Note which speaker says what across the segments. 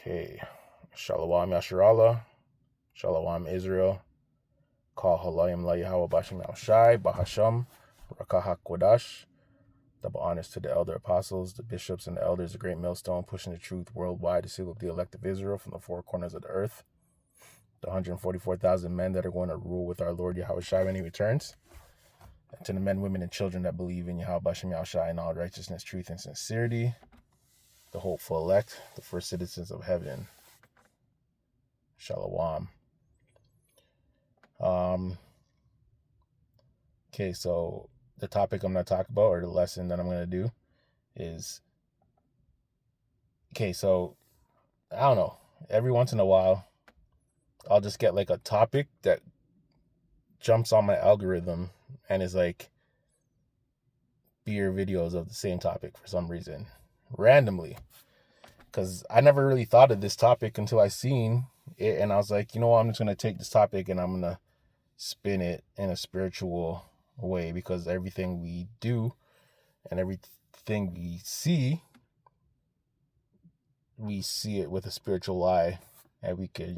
Speaker 1: Okay. Shalom Yasharallah. Shalom Israel. Kal Halayim La Yahweh Bashim Shai Bahasham Rakah HaKodash. Double honors to the elder apostles, the bishops, and the elders, a great millstone pushing the truth worldwide to seal up the elect of Israel from the four corners of the earth. The 144,000 men that are going to rule with our Lord Yahweh Shai when he returns. And to the men, women, and children that believe in Yahweh Bashim Shai in all righteousness, truth, and sincerity. The hopeful elect, the first citizens of heaven. Shalom. Okay, so the topic I'm going to talk about, or the lesson that I'm going to do, is, okay, so, I don't know, every once in a while, I'll just get like a topic that jumps on my algorithm and is like beer videos of the same topic for some reason, randomly, because I never really thought of this topic until I seen it, and I was like, you know what, I'm just going to take this topic and I'm going to spin it in a spiritual way, because everything we do and everything we see it with a spiritual eye, and we could,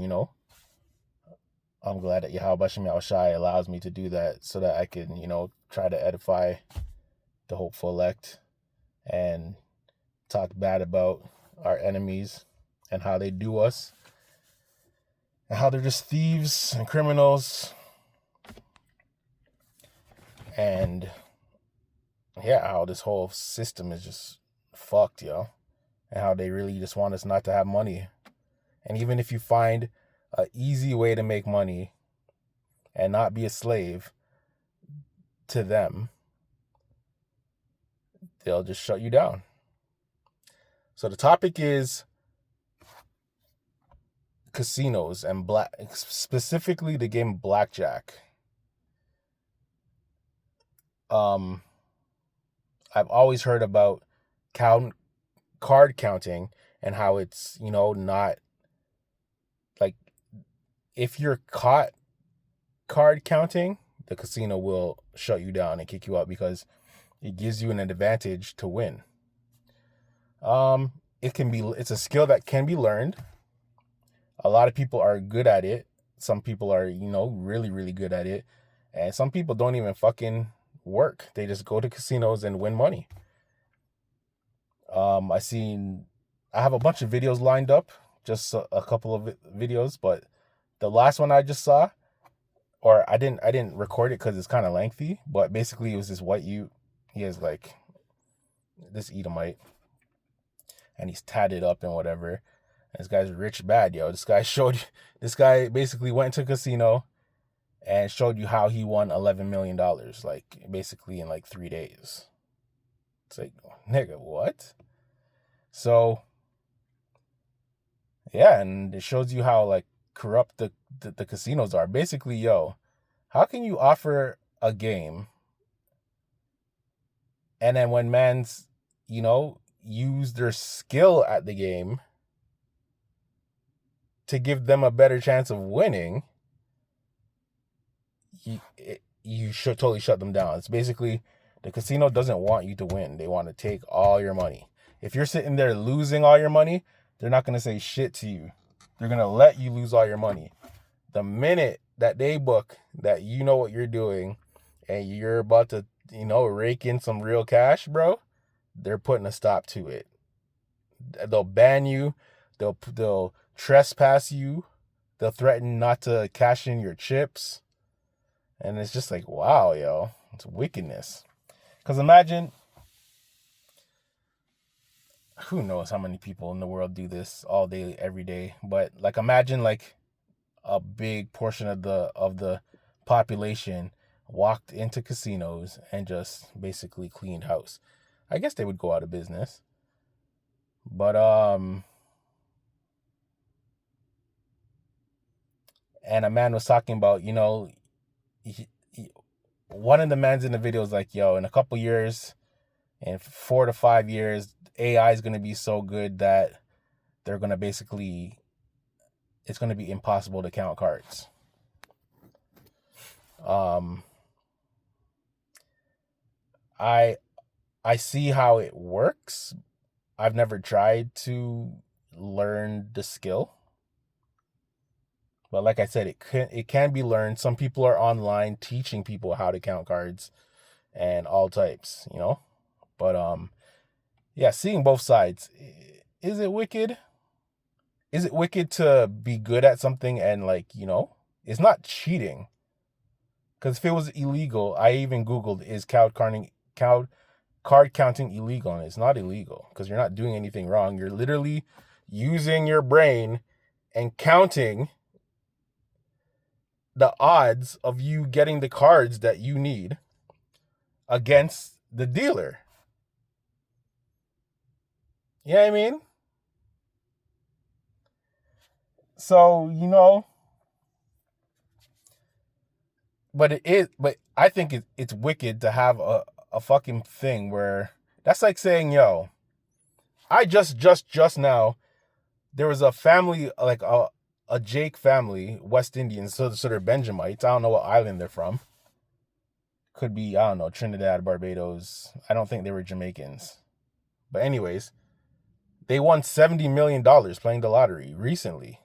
Speaker 1: I'm glad that Yahweh Bashim Yahushai allows me to do that, so that I can, try to edify the hopeful elect and talk bad about our enemies and how they do us and how they're just thieves and criminals, and how this whole system is just fucked, and how they really just want us not to have money. And even if you find an easy way to make money and not be a slave to them, they'll just shut you down. So the topic is casinos and specifically the game blackjack. I've always heard about card counting and how it's, not like, if you're caught card counting, the casino will shut you down and kick you out because it gives you an advantage to win. It's a skill that can be learned. A lot of people are good at it. Some people are, really, really good at it. And some people don't even fucking work. They just go to casinos and win money. I have a bunch of videos lined up, just a couple of videos, but the last one I just saw, or I didn't record it because it's kind of lengthy, but basically it was this white he has like this Edomite, and he's tatted up and whatever. And this guy's rich bad, yo. This guy basically went to a casino and showed you how he won $11 million, like basically in like 3 days. It's like, nigga, what? So, yeah, and it shows you how like corrupt the casinos are. Basically, how can you offer a game, and then when mans, use their skill at the game to give them a better chance of winning, you should totally shut them down. It's basically, the casino doesn't want you to win. They want to take all your money. If you're sitting there losing all your money, they're not going to say shit to you. They're going to let you lose all your money. The minute that they book that you know what you're doing and you're about to, rake in some real cash, bro, they're putting a stop to it. They'll ban you. They'll trespass you. They'll threaten not to cash in your chips. And it's just like, wow, yo, it's wickedness. Because imagine, who knows how many people in the world do this all day, every day. But like, imagine like a big portion of the population walked into casinos and just basically cleaned house. I guess they would go out of business. But and a man was talking about, one of the men's in the video was like, yo, in a couple years, in 4 to 5 years, AI is going to be so good that they're going to basically, it's going to be impossible to count cards. I see how it works. I've never tried to learned the skill. But like I said, it can be learned. Some people are online teaching people how to count cards and all types, you know. But yeah, seeing both sides. Is it wicked? Is it wicked to be good at something and, like, you know, it's not cheating. Because if it was illegal, I even Googled, is card counting illegal? And it's not illegal because you're not doing anything wrong. You're literally using your brain and counting the odds of you getting the cards that you need against the dealer. You know what I mean? So, you know, but I think it's wicked to have a fucking thing where that's like saying, yo, I just now, there was a family, like a Jake family, West Indians, so they're Benjamites. I don't know what island they're from. Could be, I don't know, Trinidad, Barbados. I don't think they were Jamaicans. But anyways, they won $70 million playing the lottery recently.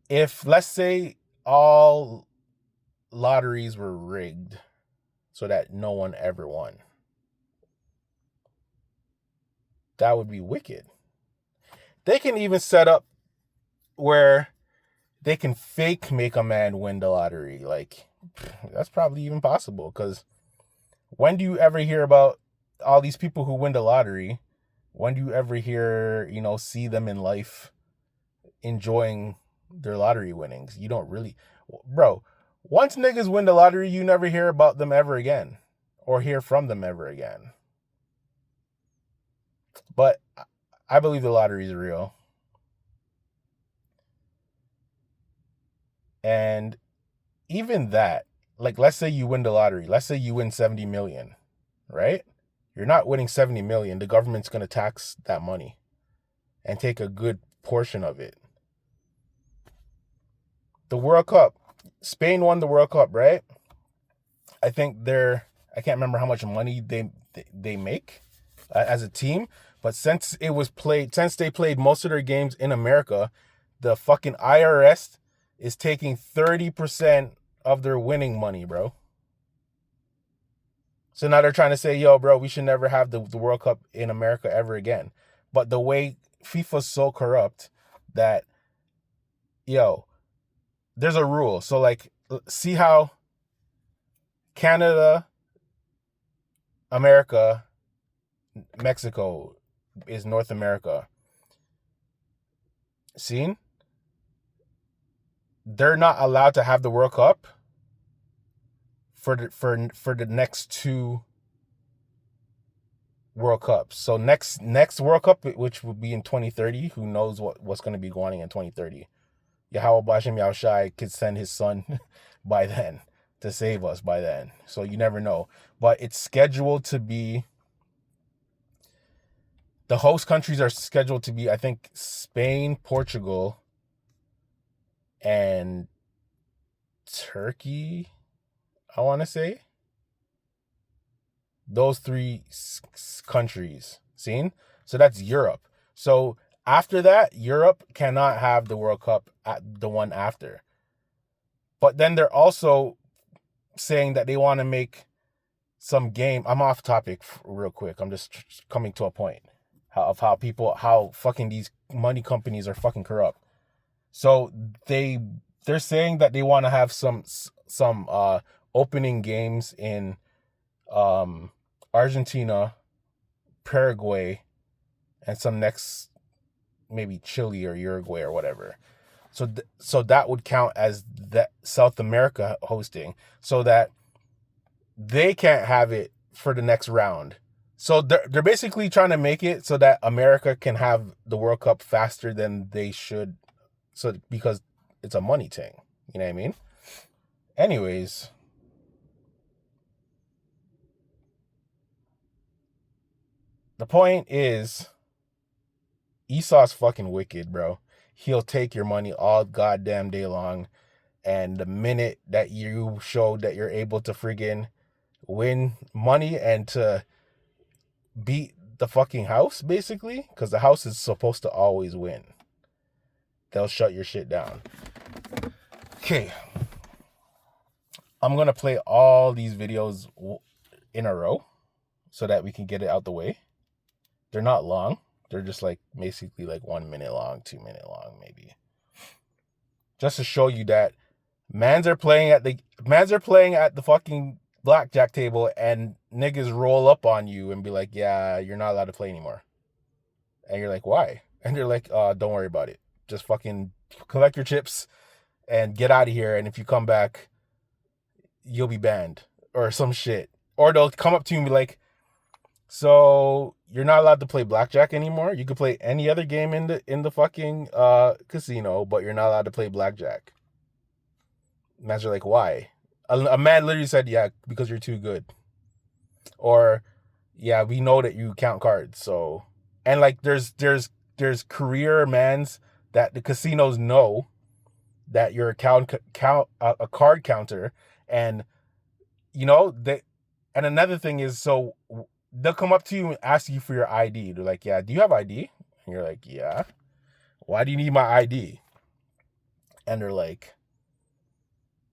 Speaker 1: If, let's say, all lotteries were rigged so that no one ever won, that would be wicked. They can even set up where they can fake make a man win the lottery. Like, that's probably even possible, because when do you ever hear about all these people who win the lottery? When do you ever hear, you know, see them in life enjoying their lottery winnings? You don't really, bro. Once niggas win the lottery, you never hear about them ever again or hear from them ever again. But I believe the lottery is real. And even that, like, let's say you win the lottery. Let's say you win 70 million, right? You're not winning 70 million. The government's going to tax that money and take a good portion of it. The World Cup, Spain won the World Cup, right? I think I can't remember how much money they make as a team, but since they played most of their games in America, the fucking IRS is taking 30% of their winning money, bro. So now they're trying to say, yo, bro, we should never have the World Cup in America ever again. But the way FIFA's so corrupt that, yo, there's a rule. So, like, see how Canada, America, Mexico is North America. Seen? They're not allowed to have the World Cup for the next two World Cups. So next World Cup, which will be in 2030, who knows what's going to be going on in 2030. Yahweh Bashem Yahushai could send his son by then to save us by then. So you never know. But it's scheduled to be, the host countries are scheduled to be, I think, Spain, Portugal, and Turkey, I want to say. Those three countries. Seen? So that's Europe. So after that, Europe cannot have the World Cup at the one after. But then they're also saying that they want to make some game. I'm off topic real quick. I'm just coming to a point how fucking these money companies are fucking corrupt. So they're saying that they want to have some opening games in Argentina, Paraguay, and some next, maybe Chile or Uruguay or whatever. So that would count as that South America hosting, so that they can't have it for the next round. So they're basically trying to make it so that America can have the World Cup faster than they should. So because it's a money thing, you know what I mean? Anyways, the point is, Esau's fucking wicked, bro. He'll take your money all goddamn day long, and the minute that you show that you're able to friggin' win money and to beat the fucking house, basically, because the house is supposed to always win. They'll shut your shit down. Okay. I'm going to play all these videos in a row so that we can get it out the way. They're not long. They're just like basically like 1 minute long, 2 minute long, maybe. Just to show you that mans are playing at the fucking blackjack table and niggas roll up on you and be like, yeah, you're not allowed to play anymore. And you're like, why? And they're like, don't worry about it. Just fucking collect your chips and get out of here. And if you come back, you'll be banned or some shit. Or they'll come up to you and be like, so you're not allowed to play blackjack anymore. You can play any other game in the fucking casino, but you're not allowed to play blackjack. Mans are like, why? A man literally said, yeah, because you're too good. Or, yeah, we know that you count cards. So, and like there's career mans that the casinos know that you're a card counter, and you know they. And another thing is, so they'll come up to you and ask you for your ID. They're like, yeah, do you have ID? And you're like, yeah. Why do you need my ID? And they're like,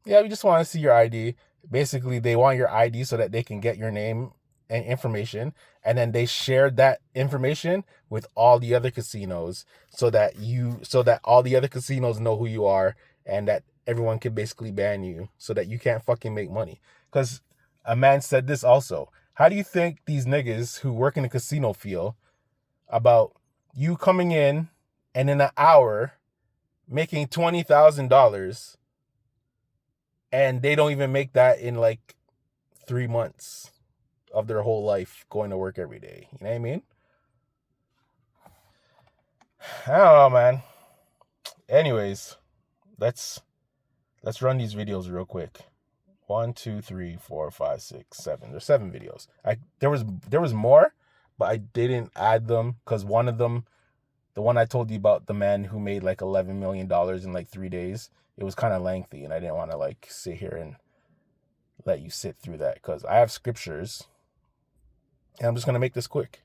Speaker 1: yeah, we just want to see your ID. Basically, they want your ID so that they can get your name and information. And then they share that information with all the other casinos so that all the other casinos know who you are and that everyone can basically ban you so that you can't fucking make money. Because a man said this also. How do you think these niggas who work in a casino feel about you coming in and in an hour making $20,000 and they don't even make that in like 3 months of their whole life going to work every day? You know what I mean? I don't know, man. Anyways, let's run these videos real quick. 1, 2, 3, 4, 5, 6, 7. There's 7 videos. There was more, but I didn't add them because one of them, the one I told you about, the man who made like $11 million in like 3 days, it was kind of lengthy, and I didn't want to like sit here and let you sit through that because I have scriptures, and I'm just gonna make this quick.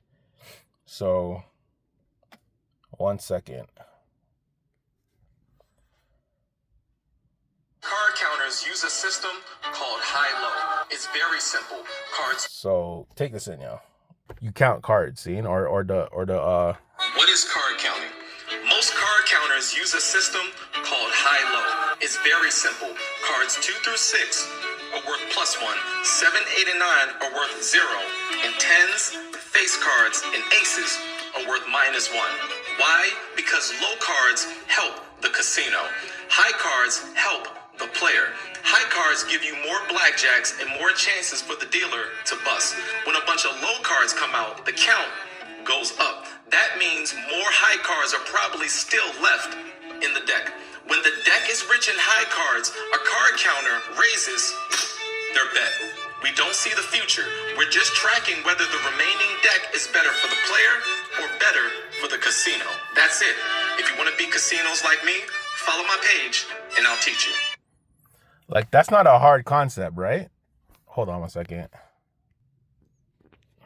Speaker 1: So, 1 second.
Speaker 2: Card counters use a system called high-low. It's very simple. Cards.
Speaker 1: So take this in, y'all. You count cards, see, or the.
Speaker 2: What is card counting? Most card counters use a system called high-low. It's very simple. Cards 2 through 6 are worth +1. 7, 8, and 9 are worth 0. And 10s, face cards, and aces are worth -1. Why? Because low cards help the casino. High cards help the player. High cards give you more blackjacks and more chances for the dealer to bust. When a bunch of low cards come out, the count goes up. That means more high cards are probably still left in the deck. When the deck is rich in high cards, a card counter raises their bet. We don't see the future. We're just tracking whether the remaining deck is better for the player or better for the casino. That's it. If you want to be casinos like me, follow my page and I'll teach you.
Speaker 1: Like, that's not a hard concept, right? Hold on 1 second.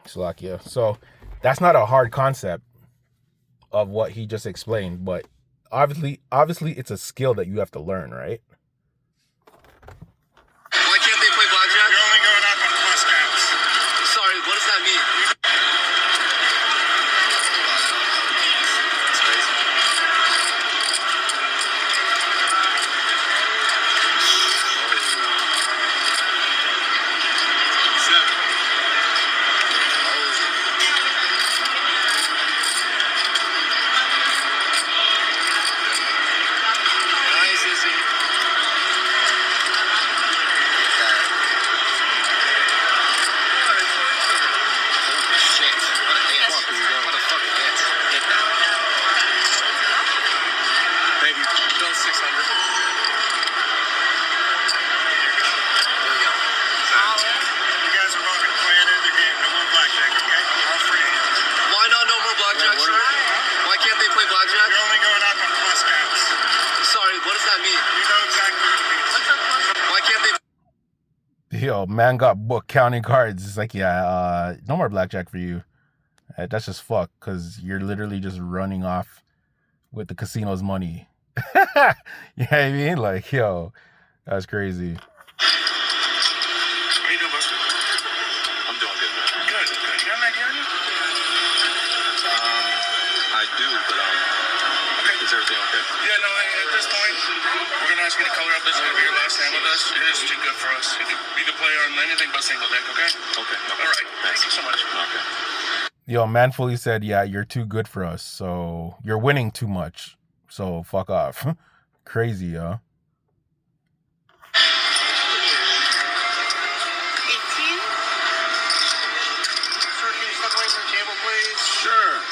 Speaker 1: Slovakia. So that's not a hard concept of what he just explained, but obviously it's a skill that you have to learn, right?
Speaker 2: Why can't they play blackjack?
Speaker 3: You're only going up on plus counts.
Speaker 2: Sorry, what does that mean?
Speaker 1: Yo, man got booked counting cards. It's like, yeah, no more blackjack for you. That's just fuck, because you're literally just running off with the casino's money. You know what I mean? Like, yo, that's crazy.
Speaker 3: How you doing, Buster?
Speaker 2: I'm doing good, man.
Speaker 3: Good, good. You got an idea on you?
Speaker 2: I do, but is everything okay?
Speaker 3: Yeah, no, at this point, we're going to ask you to color up. This is going to be your last hand with us. It is too good for us. You can play on anything but single deck, okay?
Speaker 2: Okay. No
Speaker 3: All right. Thank you so much.
Speaker 2: Okay.
Speaker 1: Yo, Manfully said, yeah, you're too good for us. So you're winning too much. So fuck off. Crazy, yo.
Speaker 3: 18? Sir, can you step away from the table, please?
Speaker 4: Sure.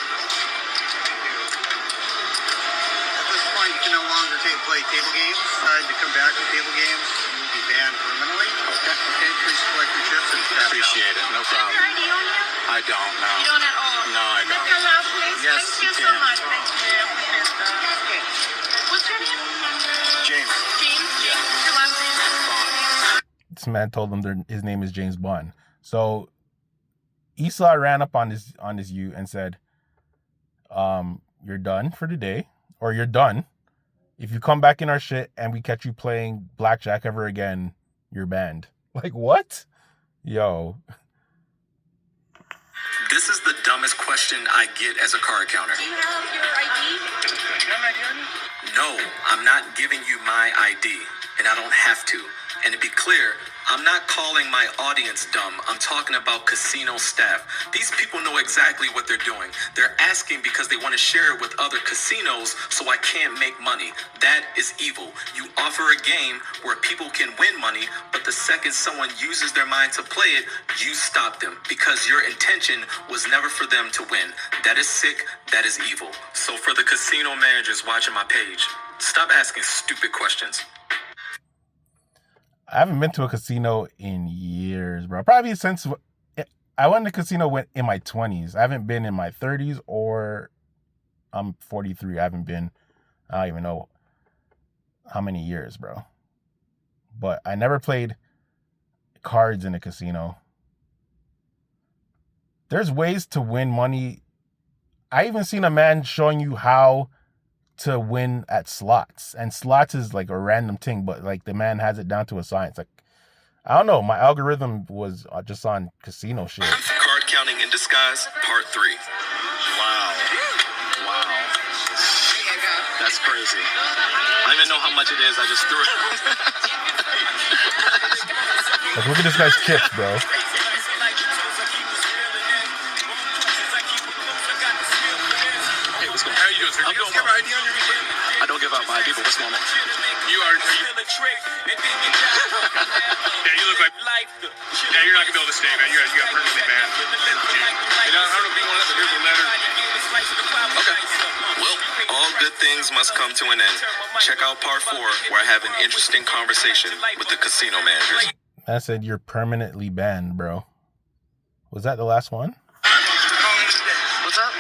Speaker 4: At this point, you can no longer play table games. To come back to table games, you will be banned permanently. Okay. Okay, please collect your chips and tap
Speaker 2: Appreciate it. No problem.
Speaker 5: ID on you?
Speaker 2: I don't, no.
Speaker 5: You don't at all?
Speaker 2: No, I don't.
Speaker 5: Lift your please.
Speaker 2: Yes,
Speaker 5: Thank you
Speaker 2: you
Speaker 5: so
Speaker 2: can.
Speaker 5: much. Thank you. Okay. What's your name?
Speaker 2: James.
Speaker 5: James?
Speaker 2: Yeah.
Speaker 5: Your last name?
Speaker 1: This man told them his name is James Bond. So Esau ran up on his you and said, you're done for the day, or you're done. If you come back in our shit and we catch you playing blackjack ever again, you're banned. Like, what? Yo.
Speaker 2: This is the dumbest question I get as a card counter.
Speaker 5: Do you have your ID?
Speaker 3: You got an idea on you?
Speaker 2: No, I'm not giving you my ID, and I don't have to. And to be clear, I'm not calling my audience dumb. I'm talking about casino staff. These people know exactly what they're doing. They're asking because they want to share it with other casinos, so I can't make money. That is evil. You offer a game where people can win money, but the second someone uses their mind to play it, you stop them because your intention was never for them to win. That is sick. That is evil. So for the casino managers watching my page, stop asking stupid questions.
Speaker 1: I haven't been to a casino in years, bro. Probably since I went to casino in my 20s. I haven't been in my 30s, or I'm 43. I haven't been, I don't even know how many years, bro. But I never played cards in a casino. There's ways to win money. I even seen a man showing you how to win at slots, and slots is like a random thing, but like the man has it down to a science. Like, I don't know, my algorithm was just on casino shit.
Speaker 2: Card counting in disguise, part 3. Wow. That's crazy. I don't even know how much it is. I just threw it.
Speaker 1: Like, look at this guy's chips, bro.
Speaker 2: Hey, what's going on?
Speaker 3: How you doing, sir?
Speaker 2: I'm
Speaker 3: Do you
Speaker 2: doing
Speaker 3: have
Speaker 2: well.
Speaker 3: ID on your receipt?
Speaker 2: I don't give out my ID, but what's going on?
Speaker 3: You are. Yeah, you look like. Yeah, you're not gonna be able to stay, man. You got permanently banned. I don't know if you want it, but here's a letter.
Speaker 2: Okay. Well, all good things must come to an end. Check out part 4, where I have an interesting conversation with the casino managers.
Speaker 1: I said you're permanently banned, bro. Was that the last one?
Speaker 2: What's up?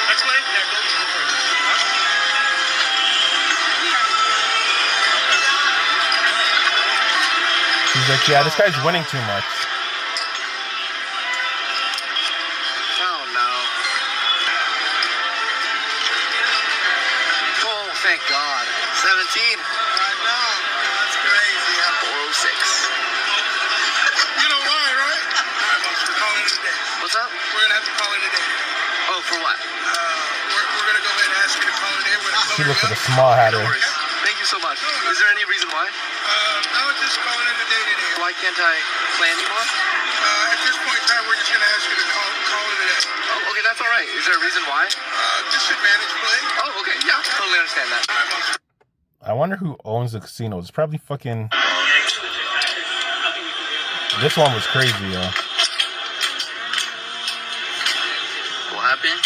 Speaker 3: Next way. Yeah, go for it.
Speaker 1: He's like, yeah, this guy's winning too much.
Speaker 4: Oh, no. Oh, thank God. 17. I know. That's crazy.
Speaker 2: 406.
Speaker 3: You know why, right? All right, boss. We're calling it a day.
Speaker 4: What's up?
Speaker 3: We're gonna have to call it a day.
Speaker 4: Oh, for what?
Speaker 3: We're gonna go ahead and ask you to call it a day. We're gonna
Speaker 1: He
Speaker 3: color
Speaker 1: looks
Speaker 3: it
Speaker 1: like a
Speaker 3: up.
Speaker 1: small hatter.
Speaker 4: No worries. Thank you so much. Is there any reason why?
Speaker 3: No, just calling it a day today.
Speaker 4: Why can't I play anymore?
Speaker 3: At this point in time, we're just gonna ask you to call it a day.
Speaker 4: Oh, okay, that's all right. Is there a reason why?
Speaker 3: Disadvantage play.
Speaker 4: Oh, okay. Yeah, totally understand that.
Speaker 3: All right, boss.
Speaker 1: I wonder who owns the casino. It's probably fucking... This one was crazy, yo.
Speaker 4: What happened?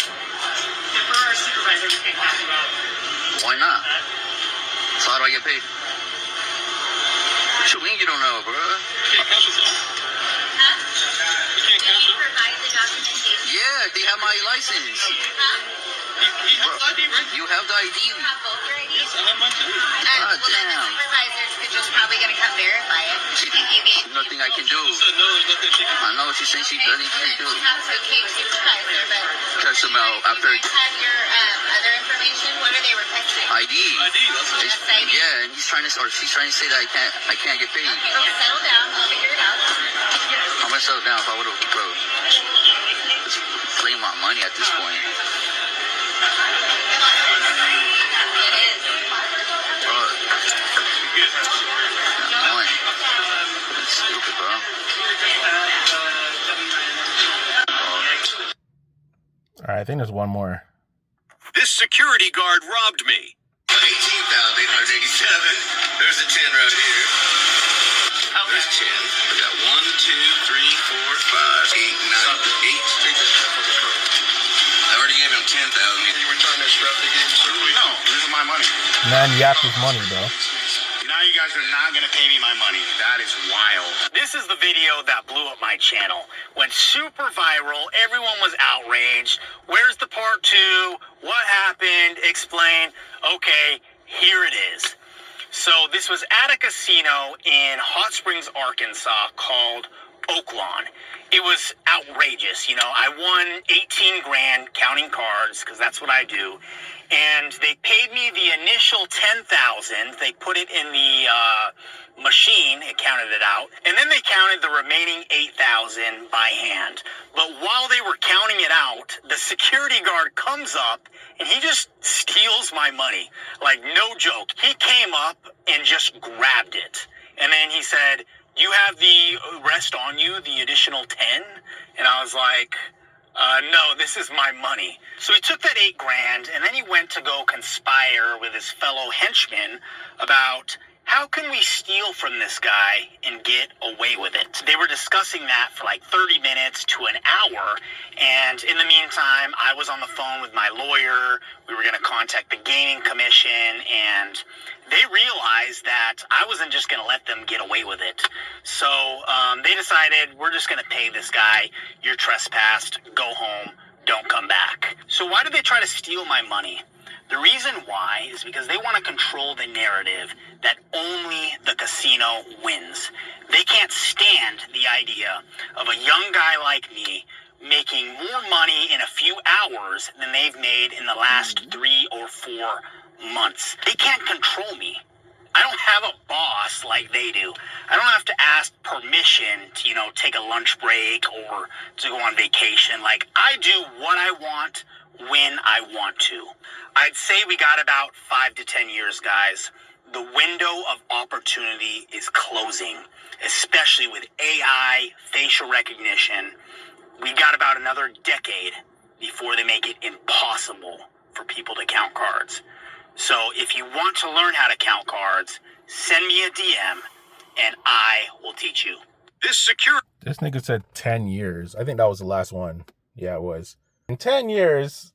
Speaker 4: Why not? So how do I get paid? What you mean you don't know, bro? Yeah, they have my license. You have the ID. God damn.
Speaker 5: Supervisors could just probably gonna come verify it. If you gave
Speaker 4: Nothing
Speaker 6: nothing I can do. I know she's saying she doesn't can do.
Speaker 5: She has her case supervisor, but
Speaker 6: Test them out after
Speaker 5: you have your other information. What are they requesting?
Speaker 6: ID.
Speaker 5: Just ID.
Speaker 6: Yeah, and she's trying to say that I can't get paid.
Speaker 5: Okay, well, settle down. We'll figure it out.
Speaker 6: I'm gonna settle down if I would have, bro. Just claim my money at this point.
Speaker 5: It is.
Speaker 6: Bro. Annoying. That's stupid, bro.
Speaker 1: All right, I think there's one more.
Speaker 7: This security guard robbed me.
Speaker 2: 18,887. There's a 10 right here. There's 10. We got 1, 2, 3, 4, 5, 8, 9, 8. I already gave him 10,000.
Speaker 3: You were trying to strap the game circle.
Speaker 4: No, this is my money.
Speaker 1: Man, yapped his money, bro.
Speaker 4: Now you guys are not going to pay me my money. That is wild.
Speaker 8: This is the video that blew up my channel. Went super viral. Everyone was outraged. Where's the part 2? What happened? Explain. Okay, here it is. So this was at a casino in Hot Springs, Arkansas called Oaklawn. It was outrageous. You know, I won 18 grand counting cards because that's what I do. And they paid me the initial 10,000. They put it in the machine. It counted it out. And then they counted the remaining 8,000 by hand. But while they were counting it out, the security guard comes up and he just steals my money. Like, no joke. He came up and just grabbed it. And then he said, "You have the rest on you, the additional 10? And I was like, no, this is my money. So he took that 8 grand and then he went to go conspire with his fellow henchmen about how can we steal from this guy and get away with it. They were discussing that for like 30 minutes to an hour. And in the meantime, I was on the phone with my lawyer. We were going to contact the gaming commission, and they realized that I wasn't just going to let them get away with it. So they decided, we're just going to pay this guy. You're trespassed. Go home. Don't come back. So why did they try to steal my money? The reason why is because they want to control the narrative that only the casino wins. They can't stand the idea of a young guy like me making more money in a few hours than they've made in the last 3 or 4 months. They can't control me. I don't have a boss like they do. I don't have to ask permission to, take a lunch break or to go on vacation. Like, I do what I want when I want to. I'd say we got about 5 to 10 years, guys. The window of opportunity is closing, especially with AI, facial recognition. We got about another decade before they make it impossible for people to count cards. So if you want to learn how to count cards, send me a DM and I will teach you.
Speaker 1: This nigga said 10 years. I think that was the last one. Yeah, it was. In 10 years,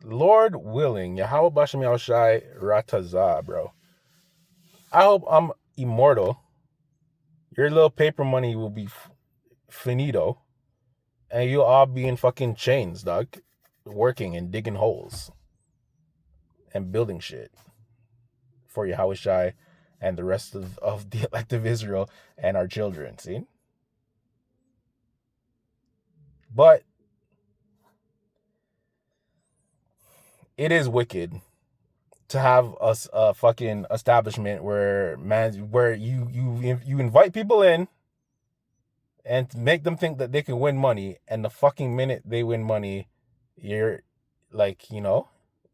Speaker 1: Lord willing, Yahweh Bashem Yahushai Ratazah, bro. I hope I'm immortal. Your little paper money will be finito. And you'll all be in fucking chains, dog. Working and digging holes. And building shit. For Yahushai and the rest of the elect of Israel and our children, see? But it is wicked to have a fucking establishment where you invite people in and make them think that they can win money, and the fucking minute they win money, you're like,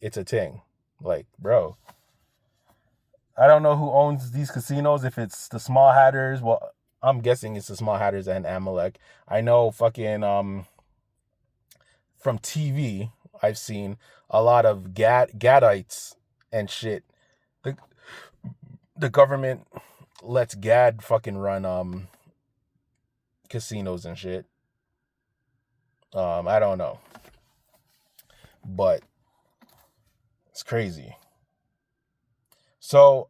Speaker 1: it's a thing. Like, bro, I don't know who owns these casinos, if it's the Small Hatters. Well, I'm guessing it's the Small Hatters and Amalek. I know fucking from TV, I've seen a lot of Gadites and shit. The government lets Gad fucking run casinos and shit. I don't know. But it's crazy. So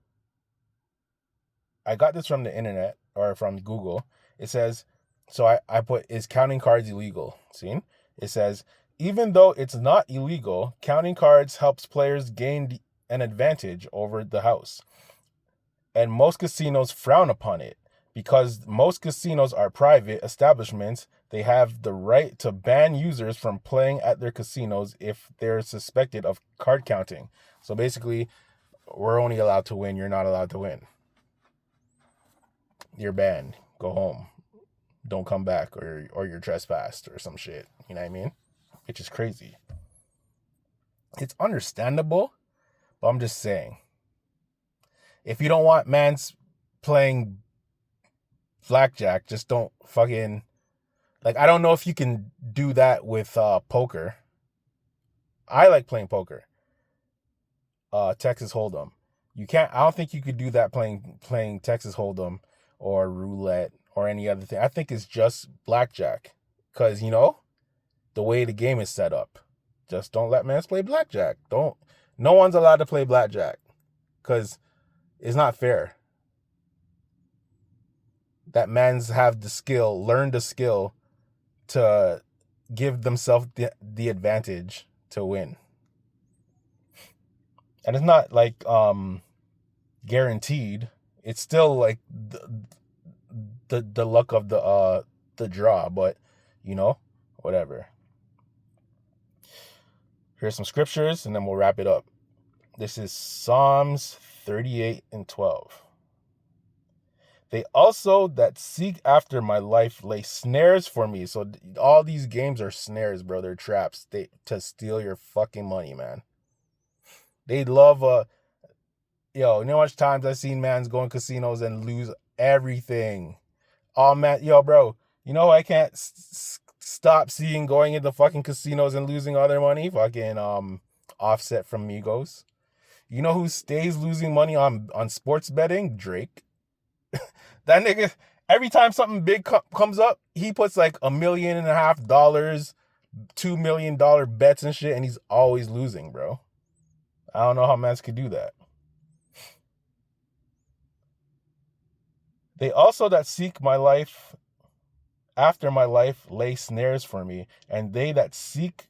Speaker 1: I got this from the internet or from Google. It says, so I put, is counting cards illegal? See? It says, even though it's not illegal, counting cards helps players gain an advantage over the house. And most casinos frown upon it Because most casinos are private establishments, they have the right to ban users from playing at their casinos if they're suspected of card counting. So basically, we're only allowed to win. You're not allowed to win. You're banned. Go home. Don't come back, or you're trespassed or some shit. You know what I mean? Which is crazy. It's understandable, but I'm just saying. If you don't want mans playing blackjack, just don't fucking... Like, I don't know if you can do that with poker. I like playing poker. Texas Hold'em. You can't... I don't think you could do that playing Texas Hold'em or roulette or any other thing. I think it's just blackjack. Because, you know, the way the game is set up. Just don't let mans play blackjack. No one's allowed to play blackjack. Because it's not fair. That mans have the skill, learn the skill to give themselves the advantage to win. And it's not like guaranteed. It's still like the luck of the draw, but you know, whatever. Here's some scriptures and then we'll wrap it up. This is Psalms 38:12. They also that seek after my life lay snares for me. So all these games are snares, bro. They're traps to steal your fucking money, man. They love you know how much times I've seen mans go in casinos and lose everything. Oh man, yo, bro. You know I can't stop seeing going into fucking casinos and losing all their money? Fucking Offset from Migos. You know who stays losing money on sports betting? Drake. That nigga, every time something big comes up, he puts like $1.5 million, $2 million bets and shit, and he's always losing, bro. I don't know how mans could do that. They also that seek my life, after my life, lay snares for me, and they that seek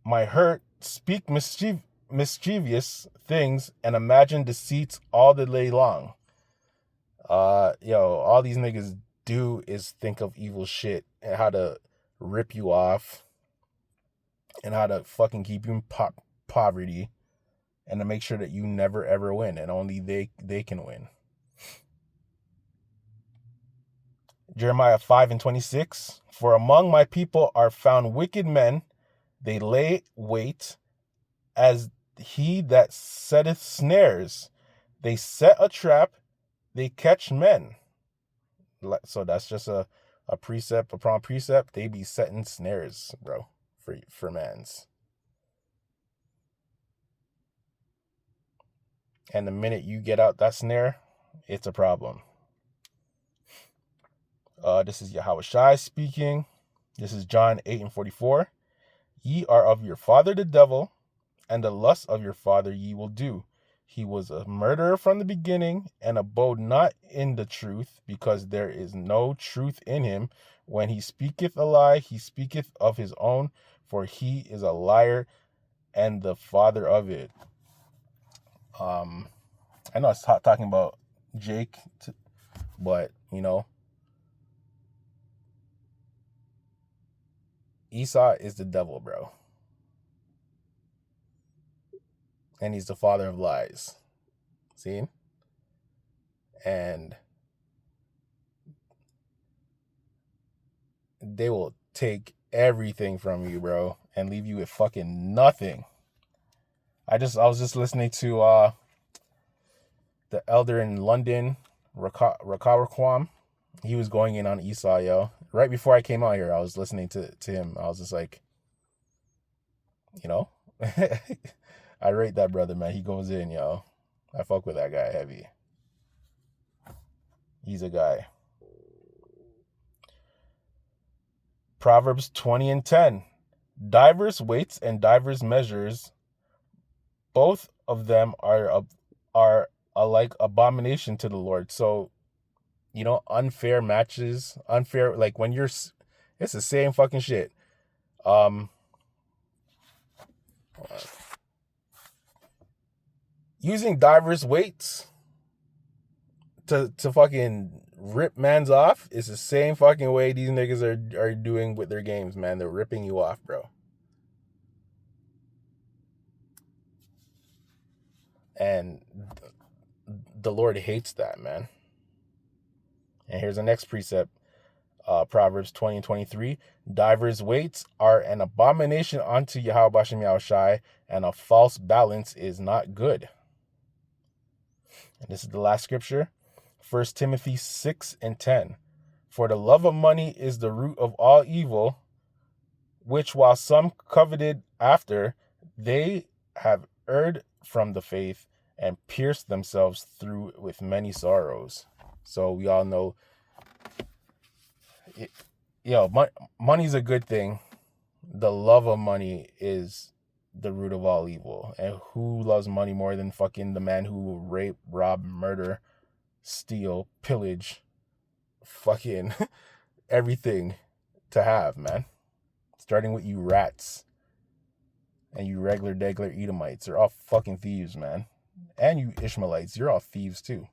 Speaker 1: my hurt speak mischievous things and imagine deceits all the day long. All these niggas do is think of evil shit and how to rip you off and how to fucking keep you in poverty and to make sure that you never ever win and only they can win. Jeremiah 5:26. For among my people are found wicked men, they lay wait as he that setteth snares. They set a trap, they catch men. So that's just a precept upon precept. They be setting snares, bro, for mans. And the minute you get out that snare, it's a problem. This is Yahushua speaking. This is John 8:44. Ye are of your father the devil, and the lust of your father ye will do. He was a murderer from the beginning, and abode not in the truth, because there is no truth in him. When he speaketh a lie, he speaketh of his own, for he is a liar and the father of it. I know it's talking about Jake, but, you know, Esau is the devil, bro. And he's the father of lies. See? And they will take everything from you, bro, and leave you with fucking nothing. I was just listening to the elder in London, Rakawakwam. He was going in on Esau, yo. Right before I came out here, I was listening to him. I was just like, you know, I rate that brother, man. He goes in, yo. I fuck with that guy heavy. He's a guy. Proverbs 20:10. Divers weights and divers measures, both of them are like abomination to the Lord. So, you know, unfair matches, like when it's the same fucking shit. Using divers weights to fucking rip mans off is the same fucking way these niggas are doing with their games, man. They're ripping you off, bro. And the Lord hates that, man. And here's the next precept. Proverbs 20:23. Divers weights are an abomination unto Yahweh Bashem Yahushai, and a false balance is not good. And this is the last scripture. 1 Timothy 6:10. For the love of money is the root of all evil, which while some coveted after, they have erred from the faith and pierced themselves through with many sorrows. So we all know, money's a good thing. The love of money is the root of all evil. And who loves money more than fucking the man who will rape, rob, murder, steal, pillage, fucking everything to have, man? Starting with you rats and you regular degler Edomites. They're all fucking thieves, man. And you Ishmaelites, you're all thieves too.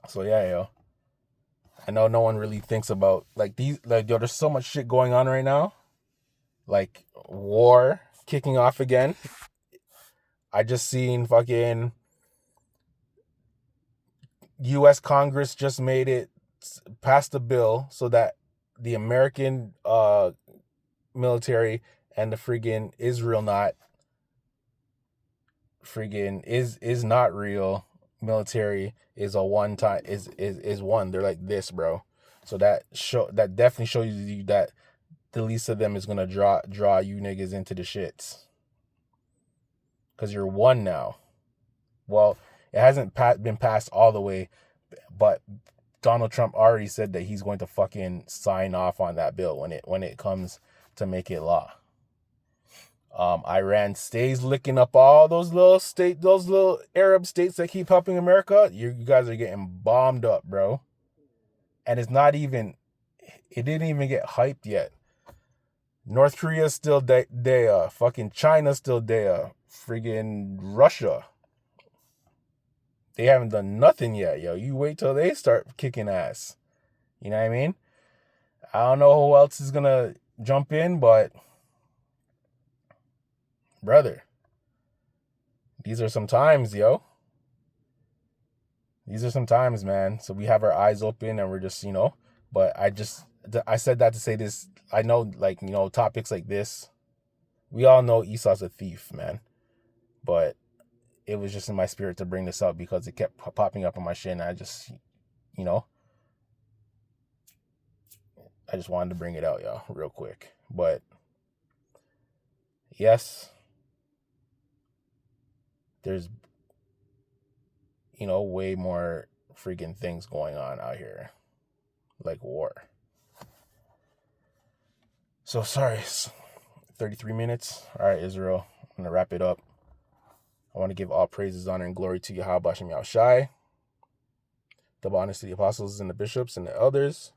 Speaker 1: So yeah, yo. I know no one really thinks about there's so much shit going on right now. Like war kicking off again. I just seen fucking US Congress just made it passed a bill so that the American military and the friggin' Israel is not real military is a one time is one. They're like this, bro. So that definitely shows you that the least of them is gonna draw you niggas into the shits. Cause you're one now. Well, it hasn't been passed all the way, but Donald Trump already said that he's going to fucking sign off on that bill when it comes to make it law. Iran stays licking up all those little Arab states that keep helping America. You guys are getting bombed up, bro. And it didn't even get hyped yet. North Korea's still there. Fucking China's still there. Friggin' Russia. They haven't done nothing yet, yo. You wait till they start kicking ass. You know what I mean? I don't know who else is gonna jump in, but brother, these are some times, yo. These are some times, man. So we have our eyes open and we're just, but I said that to say this. I know, topics like this, we all know Esau's a thief, man. But it was just in my spirit to bring this up because it kept popping up on my shit and I just, I just wanted to bring it out, y'all, real quick. But yes, there's, way more freaking things going on out here, like war. So sorry, 33 minutes. All right, Israel, I'm going to wrap it up. I want to give all praises, honor, and glory to Yahweh Bashem Yahushai. Double honors to the apostles and the bishops and the elders.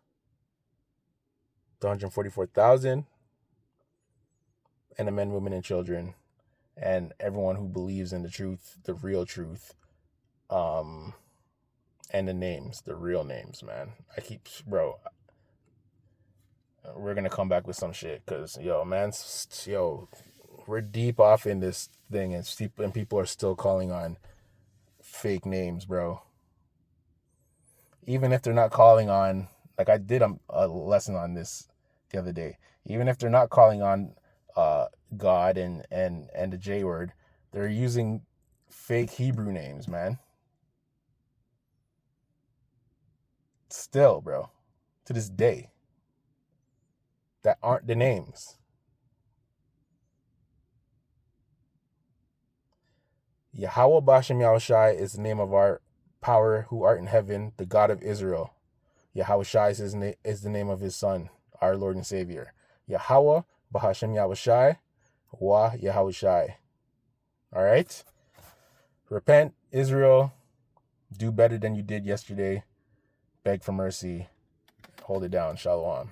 Speaker 1: The 144,000. And the men, women, and children. And everyone who believes in the truth, the real truth. And the names, the real names, man. We're going to come back with some shit. Because, we're deep off in this thing and people are still calling on fake names, bro. Even if they're not calling on, like I did a lesson on this the other day. Even if they're not calling on God and the J word, they're using fake Hebrew names, man. Still, bro, to this day, that aren't the names. Yahweh Bashem Yahushai is the name of our power who art in heaven, the God of Israel. Yahushai is the name of his son, our Lord and Savior. Yahweh Bashem Yahushai, Wa Yahushai. All right? Repent, Israel. Do better than you did yesterday. Beg for mercy. Hold it down. Shalom.